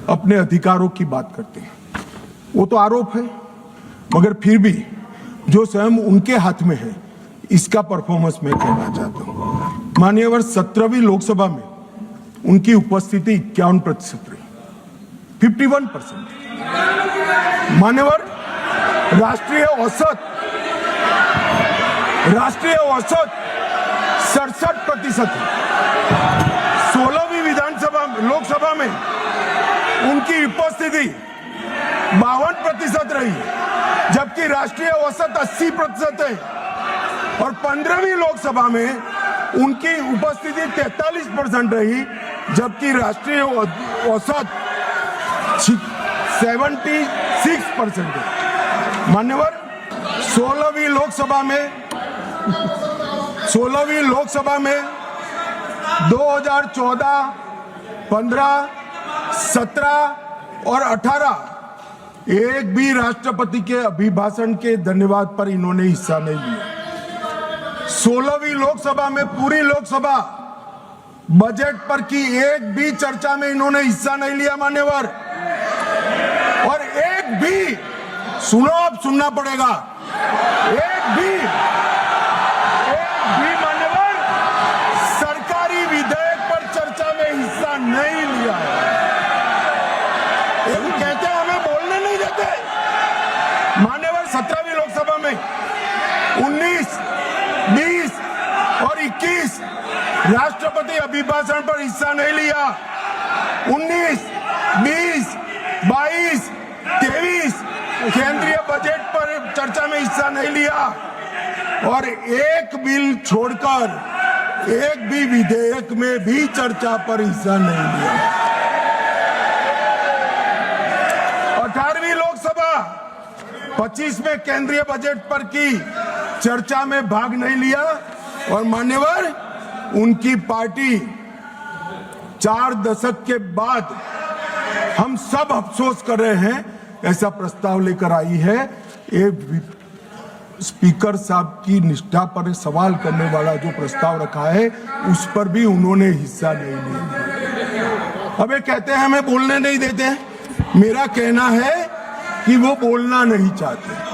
अपने अधिकारों की बात करते हैं। वो तो आरोप है, मगर फिर भी जो स्वयं उनके हाथ में है, इसका परफॉर्मेंस मैं कहना चाहता हूं। मान्यवर 17वीं लोकसभा में उनकी उपस्थिति 51% रही, 51%। मान्यवर राष्ट्रीय औसत 67% है। 16वीं लोकसभा में उनकी उपस्थिति 52% रही, जबकि राष्ट्रीय औसत 80% है। और 15वीं लोकसभा में उनकी उपस्थिति 43% रही, जबकि राष्ट्रीय औसत 76% है। मान्यवर 16वीं लोकसभा में 2014, 15, 17 और 18 एक भी राष्ट्रपति के अभिभाषण के धन्यवाद पर इन्होंने हिस्सा नहीं लिया। 16वीं लोकसभा में पूरी लोकसभा बजट पर की एक भी चर्चा में इन्होंने हिस्सा नहीं लिया मान्यवर। और एक भी, सुनो, अब सुनना पड़ेगा, एक भी मान्यवर सरकारी विधेयक पर चर्चा में हिस्सा नहीं लिया है। कहते हैं हमें बोलने नहीं देते। मान्यवर 17वीं लोकसभा में 19, 20 और 21 राष्ट्रपति अभिभाषण पर हिस्सा नहीं लिया। 19, 20, 22, 23 केंद्रीय बजट पर चर्चा में हिस्सा नहीं लिया। और एक बिल छोड़कर एक भी विधेयक में भी चर्चा पर हिस्सा नहीं लिया। 18वीं लोकसभा 25 में केंद्रीय बजट पर की चर्चा में भाग नहीं लिया। और मान्यवर उनकी पार्टी 4 दशक के बाद हम सब अफसोस कर रहे हैं, ऐसा प्रस्ताव लेकर आई है। एक स्पीकर साहब की निष्ठा पर सवाल करने वाला जो प्रस्ताव रखा है, उस पर भी उन्होंने हिस्सा नहीं लिया। अब ये कहते हैं हमें बोलने नहीं देते। मेरा कहना है कि वो बोलना नहीं चाहते।